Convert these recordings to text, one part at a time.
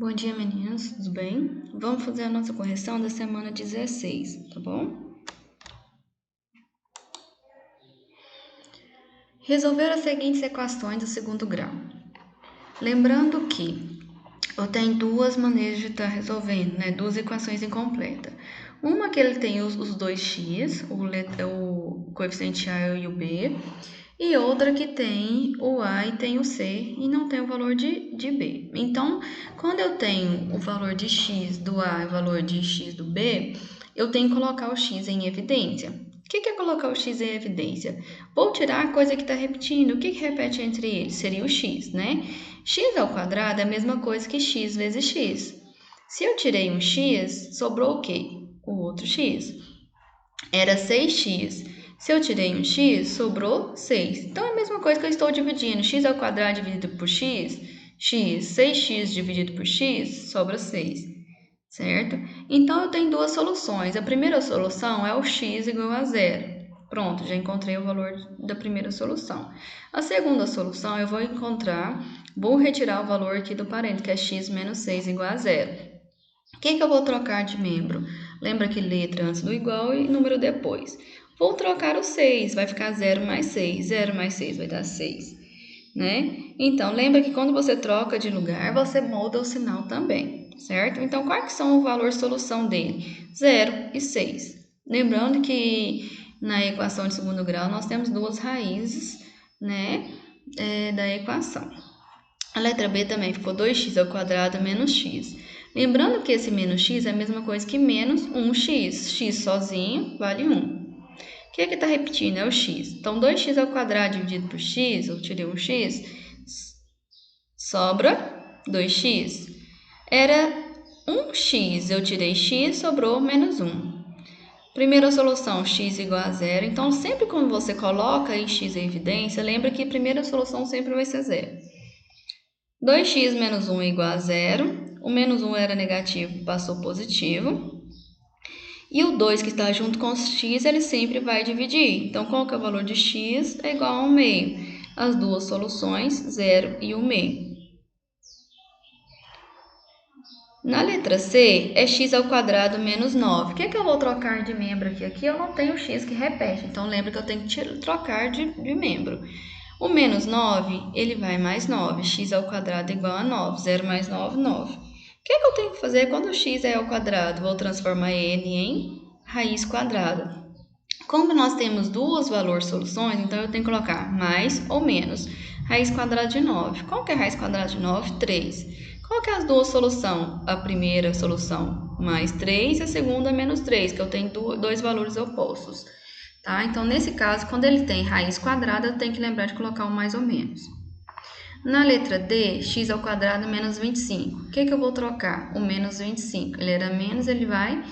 Bom dia, meninas, tudo bem? Vamos fazer a nossa correção da semana 16, tá bom? Resolver as seguintes equações do segundo grau. Lembrando que eu tenho duas maneiras de estar resolvendo, né? Duas equações incompletas. Uma que ele tem os dois x, o coeficiente a e o b, e outra que tem o a e tem o c e não tem o valor de b. Então, quando eu tenho o valor de x do a e o valor de x do b, eu tenho que colocar o x em evidência. O que é colocar o x em evidência? Vou tirar a coisa que está repetindo. O que repete entre eles? Seria o x, né? X ao quadrado é a mesma coisa que x vezes x. Se eu tirei um x, sobrou o quê? O outro x. Era 6x. Se eu tirei um x, sobrou 6. Então, é a mesma coisa que eu estou dividindo. X ao quadrado dividido por x, 6x dividido por x, sobra 6, certo? Então, eu tenho duas soluções. A primeira solução é o x igual a zero. Pronto, já encontrei o valor da primeira solução. A segunda solução, eu vou retirar o valor aqui do parênteses, que é x menos 6 igual a zero. O que eu vou trocar de membro? Lembra que letra antes do igual e número depois. Vou trocar o 6, vai ficar 0 mais 6. 0 mais 6 vai dar 6, né? Então, lembra que quando você troca de lugar, você molda o sinal também, certo? Então, quais são o valor solução dele? 0 e 6. Lembrando que na equação de segundo grau, nós temos duas raízes, né, da equação. A letra B também ficou 2x ao quadrado menos x. Lembrando que esse menos x é a mesma coisa que menos 1x. X sozinho vale 1. O que está repetindo? É o x. Então, 2x ao quadrado dividido por x, eu tirei um x, sobra 2x. Era 1x, eu tirei x, sobrou menos 1. Primeira solução, x igual a zero. Então, sempre quando você coloca em x em evidência, lembra que a primeira solução sempre vai ser zero. 2x menos 1 é igual a zero. O menos 1 era negativo, passou positivo. E o 2 que está junto com o x, ele sempre vai dividir. Então, qual que é o valor de x? É igual a 1 meio. As duas soluções, 0 e 1 meio. Na letra C, é x ao quadrado menos 9. O que eu vou trocar de membro aqui? Aqui eu não tenho x que repete, então lembra que eu tenho que trocar de membro. O menos 9, ele vai mais 9. X ao quadrado é igual a 9. 0 mais 9, 9. O que eu tenho que fazer quando o x é ao quadrado? Vou transformar ele em raiz quadrada. Como nós temos duas valores soluções, então eu tenho que colocar mais ou menos. Raiz quadrada de 9. Qual que é a raiz quadrada de 9? 3. Qual que é as duas soluções? A primeira solução mais 3 e a segunda menos 3, que eu tenho dois valores opostos. Tá? Então, nesse caso, quando ele tem raiz quadrada, eu tenho que lembrar de colocar o mais ou menos. Na letra D, x ao quadrado menos 25. O que eu vou trocar? O menos 25. Ele era menos, ele vai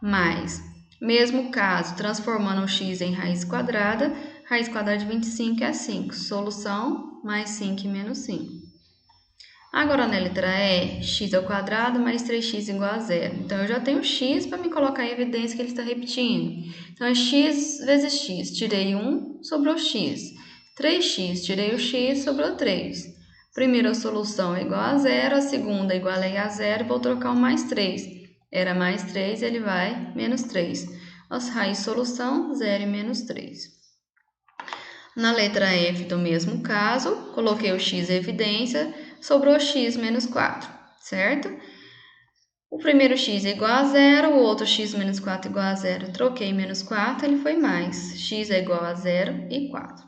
mais. Mesmo caso, transformando o x em raiz quadrada de 25 é 5. Solução, mais 5 e menos 5. Agora, na letra E, x ao quadrado mais 3x igual a zero. Então, eu já tenho x para me colocar em evidência que ele está repetindo. Então, é x vezes x. Tirei 1, sobrou x. 3x, tirei o x, sobrou 3. Primeira solução é igual a zero, a segunda é igual a zero, vou trocar o mais 3. Era mais 3, ele vai menos 3. As raízes solução, 0 e menos 3. Na letra F do mesmo caso, coloquei o x em evidência, sobrou x menos 4, certo? O primeiro x é igual a zero, o outro x menos 4 é igual a zero. Troquei menos 4, ele foi mais. X é igual a 0 e 4.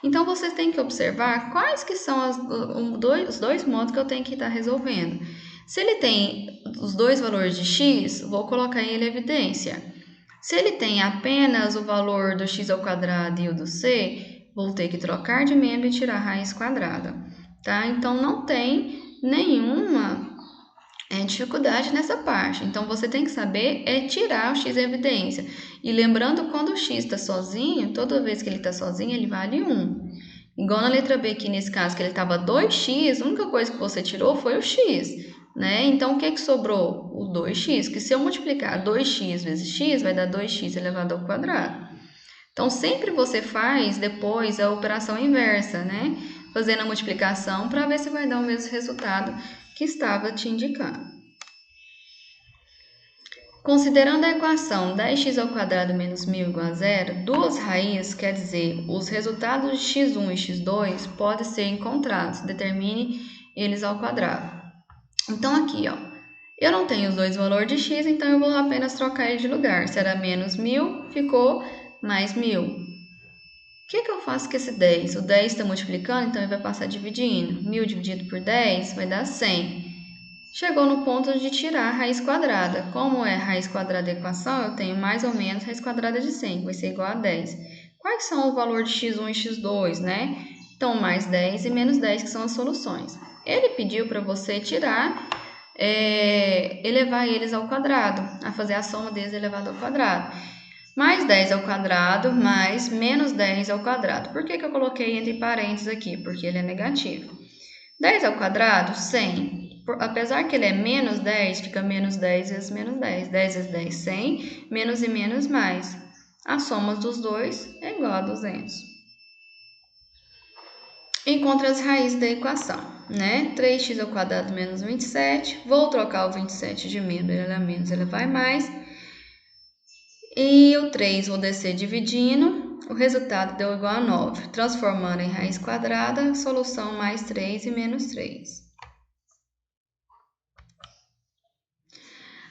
Então, vocês têm que observar quais que são os dois modos que eu tenho que estar resolvendo. Se ele tem os dois valores de x, vou colocar ele em evidência. Se ele tem apenas o valor do x ao quadrado e o do c, vou ter que trocar de membro e tirar a raiz quadrada, tá? Então, não tem nenhuma dificuldade nessa parte. Então, você tem que saber tirar o x em evidência. E lembrando, quando o x está sozinho, toda vez que ele está sozinho, ele vale 1. Igual na letra B aqui, nesse caso, que ele estava 2x, a única coisa que você tirou foi o x, né? Então, o que sobrou? O 2x, que se eu multiplicar 2x vezes x, vai dar 2x elevado ao quadrado. Então, sempre você faz depois a operação inversa, né? Fazendo a multiplicação para ver se vai dar o mesmo resultado que estava te indicando. Considerando a equação 10x² menos 1000 igual a zero, duas raízes, quer dizer, os resultados de x1 e x2 podem ser encontrados. Determine eles ao quadrado. Então, aqui, ó, eu não tenho os dois valores de x, então eu vou apenas trocar eles de lugar. Se era menos 1000, ficou mais 1000. O que eu faço com esse 10? O 10 está multiplicando, então ele vai passar dividindo. 1000 dividido por 10 vai dar 100. Chegou no ponto de tirar a raiz quadrada. Como é a raiz quadrada da equação, eu tenho mais ou menos raiz quadrada de 100, que vai ser igual a 10. Quais são os valores de x1 e x2, né? Então, mais 10 e menos 10, que são as soluções. Ele pediu para você tirar, elevar eles ao quadrado, a fazer a soma deles elevado ao quadrado. Mais 10 ao quadrado, mais menos 10 ao quadrado. Por que eu coloquei entre parênteses aqui? Porque ele é negativo. 10 ao quadrado, 100. Apesar que ele é menos 10, fica menos 10 vezes menos 10. 10 vezes 10, 100. Menos e menos, mais. A soma dos dois é igual a 200. Encontre as raízes da equação, né? 3x² menos 27. Vou trocar o 27 de membro, ele é menos, ele vai mais. E o 3 vou descer dividindo. O resultado deu igual a 9. Transformando em raiz quadrada, solução mais 3 e menos 3.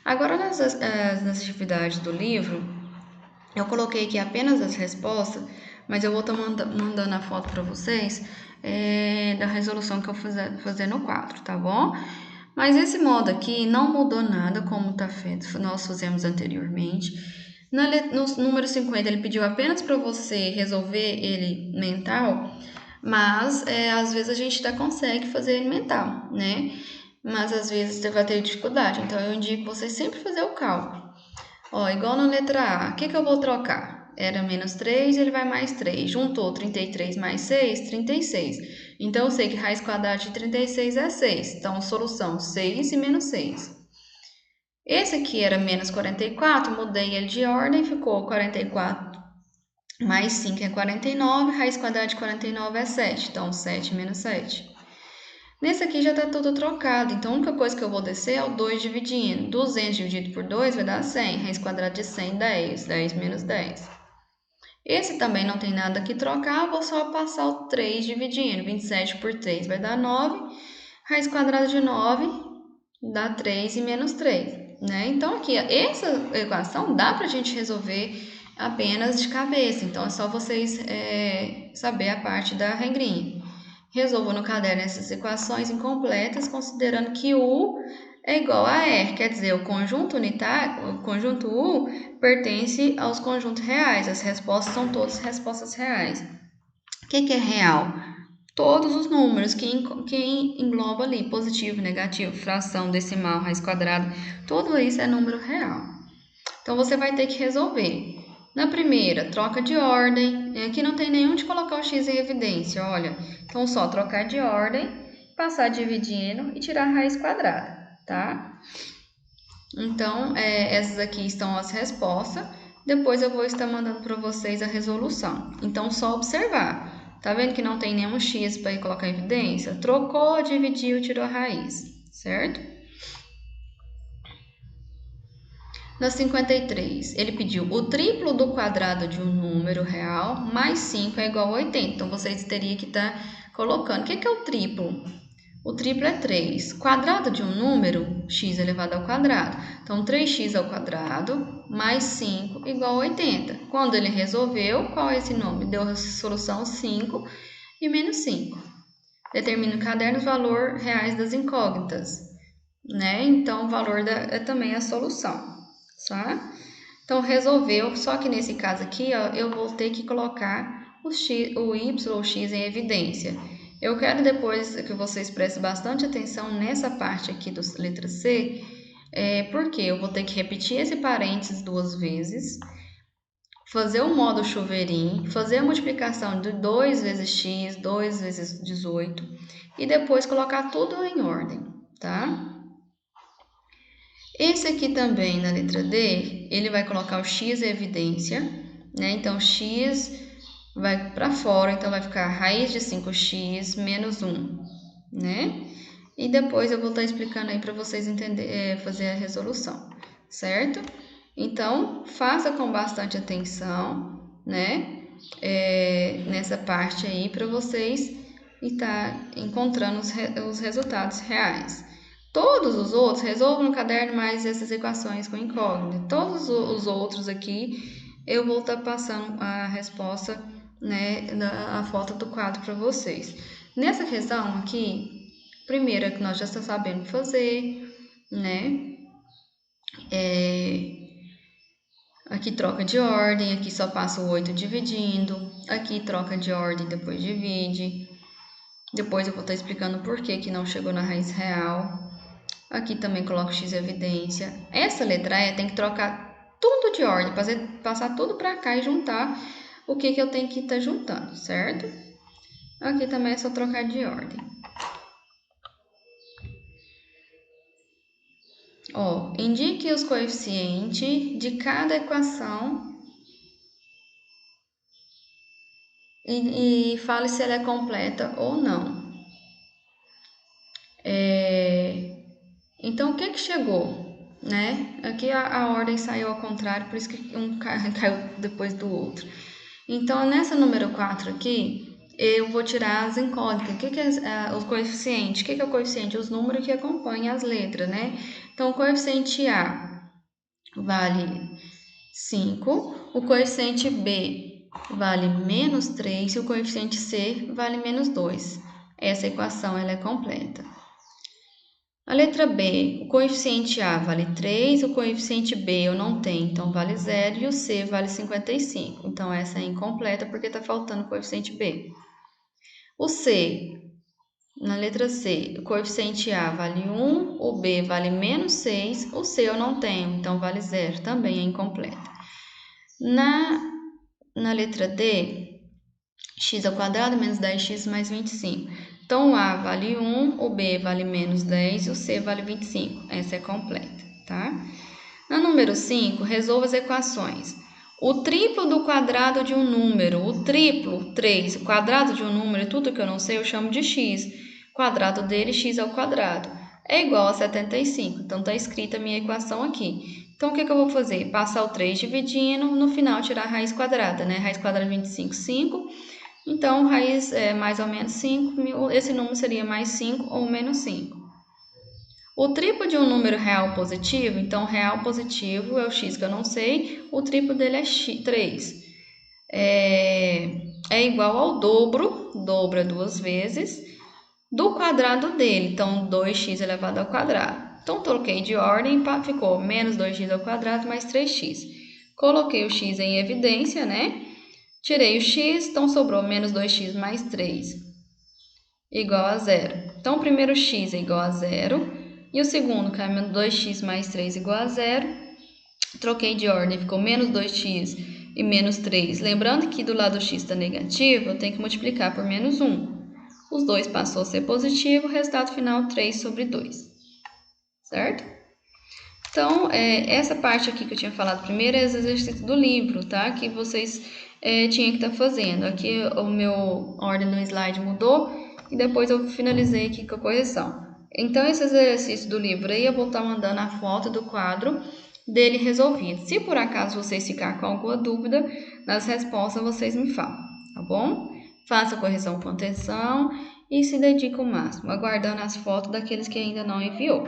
Agora, nas atividades do livro, eu coloquei aqui apenas as respostas, mas eu vou estar mandando a foto para vocês da resolução que eu fazer no quadro, tá bom? Mas esse modo aqui não mudou nada como está feito, nós fizemos anteriormente. No número 50, ele pediu apenas para você resolver ele mental, mas às vezes a gente ainda consegue fazer ele mental, né? Mas às vezes você vai ter dificuldade, então eu indico você sempre fazer o cálculo. Ó, igual na letra A, o que eu vou trocar? Era menos 3, ele vai mais 3. Juntou 33 mais 6, 36. Então, eu sei que raiz quadrada de 36 é 6. Então, solução 6 e menos 6. Esse aqui era menos 44, mudei ele de ordem, ficou 44 mais 5 é 49, raiz quadrada de 49 é 7. Então, 7 menos 7. Nesse aqui já está tudo trocado, então a única coisa que eu vou descer é o 2 dividindo. 200 dividido por 2 vai dar 100, raiz quadrada de 100, 10. 10 menos 10. Esse também não tem nada que trocar, vou só passar o 3 dividindo. 27 por 3 vai dar 9, raiz quadrada de 9 dá 3 e menos 3. Né? Então, aqui, essa equação dá para a gente resolver apenas de cabeça, então é só vocês saber a parte da regrinha. Resolva no caderno essas equações incompletas, considerando que U é igual a R, quer dizer, o conjunto unitário, o conjunto U pertence aos conjuntos reais, as respostas são todas respostas reais. O que é real? Todos os números que engloba ali, positivo, negativo, fração, decimal, raiz quadrada, tudo isso é número real. Então, você vai ter que resolver. Na primeira, troca de ordem. Aqui não tem nenhum de colocar o x em evidência, olha. Então, só trocar de ordem, passar dividindo e tirar a raiz quadrada, tá? Então, essas aqui estão as respostas. Depois eu vou estar mandando para vocês a resolução. Então, só observar. Tá vendo que não tem nenhum x para colocar em evidência? Trocou, dividiu, tirou a raiz, certo? Na 53, ele pediu o triplo do quadrado de um número real mais 5 é igual a 80. Então, vocês teriam que estar colocando. O que é o triplo? O triplo é 3. Quadrado de um número, x elevado ao quadrado. Então, 3x ao quadrado mais 5 igual a 80. Quando ele resolveu, qual é esse nome? Deu a solução 5 e menos 5. Determina no caderno os valores reais das incógnitas, né? Então, o valor é também a solução, tá? Então, resolveu, só que nesse caso aqui, ó, eu vou ter que colocar o y ou o x em evidência. Eu quero depois que vocês prestem bastante atenção nessa parte aqui da letra C, porque eu vou ter que repetir esse parênteses 2 vezes, fazer o modo chuveirinho, fazer a multiplicação de 2 vezes x, 2 vezes 18, e depois colocar tudo em ordem, tá? Esse aqui também, na letra D, ele vai colocar o x em evidência, né? Então, x vai para fora, então vai ficar raiz de 5x menos 1, né? e depois eu vou estar explicando aí para vocês fazer a resolução, certo? Então, faça com bastante atenção, né? Nessa parte aí para vocês estar encontrando os resultados reais. Todos os outros, resolvam no caderno mais essas equações com incógnita. Todos os outros aqui, eu vou estar passando a resposta, né, a foto do quadro para vocês. Nessa questão aqui, primeira que nós já estamos sabendo fazer, né, aqui troca de ordem, aqui só passa o 8 dividindo, aqui troca de ordem, depois divide. Depois eu vou estar explicando por que não chegou na raiz real. Aqui também coloco x em evidência. Essa letra E tem que trocar tudo de ordem, passar tudo para cá e juntar o que eu tenho que estar juntando, certo? Aqui também é só trocar de ordem. Ó, indique os coeficientes de cada equação e fale se ela é completa ou não. Então, o que chegou? Né? Aqui a ordem saiu ao contrário, por isso que um caiu depois do outro. Então, nessa número 4 aqui, eu vou tirar as incógnitas. O que é os coeficientes? O que é o coeficiente? Os números que acompanham as letras, né? Então, o coeficiente A vale 5, o coeficiente B vale menos 3 e o coeficiente C vale menos 2. Essa equação ela é completa. A letra B, o coeficiente A vale 3, o coeficiente B eu não tenho, então vale 0, e o C vale 55. Então, essa é incompleta porque está faltando o coeficiente B. O C, na letra C, o coeficiente A vale 1, o B vale menos 6, o C eu não tenho, então vale 0, também é incompleta. Na letra D, x ao quadrado menos 10x mais 25. Então, o A vale 1, o B vale menos 10 e o C vale 25. Essa é completa, tá? Na número 5, resolva as equações. O triplo do quadrado de um número, o triplo, 3, o quadrado de um número, tudo que eu não sei, eu chamo de x. O quadrado dele, x ao quadrado, é igual a 75. Então, está escrita a minha equação aqui. Então, o que eu vou fazer? Passar o 3 dividindo, no final tirar a raiz quadrada, né? Raiz quadrada de 25, 5. Então, raiz é mais ou menos 5, esse número seria mais 5 ou menos 5. O triplo de um número real positivo, então real positivo é o x que eu não sei, o triplo dele é 3. É igual ao dobro, dobra 2 vezes, do quadrado dele, então 2x elevado ao quadrado. Então, troquei de ordem, ficou menos 2x ao quadrado mais 3x. Coloquei o x em evidência, né? Tirei o x, então sobrou menos 2x mais 3, igual a 0. Então, o primeiro x é igual a 0, e o segundo, que é menos 2x mais 3 igual a 0. Troquei de ordem, ficou menos 2x e menos 3. Lembrando que do lado do x está negativo, eu tenho que multiplicar por menos 1. Os 2 passou a ser positivo, o resultado final 3 sobre 2. Certo? Então, essa parte aqui que eu tinha falado primeiro é os exercícios do livro, tá? Que vocês tinham que estar fazendo. Aqui o meu ordem no slide mudou e depois eu finalizei aqui com a correção. Então, esse exercício do livro aí eu vou estar mandando a foto do quadro dele resolvido. Se por acaso vocês ficarem com alguma dúvida nas respostas, vocês me falam, tá bom? Faça a correção com atenção e se dedique ao máximo, aguardando as fotos daqueles que ainda não enviou.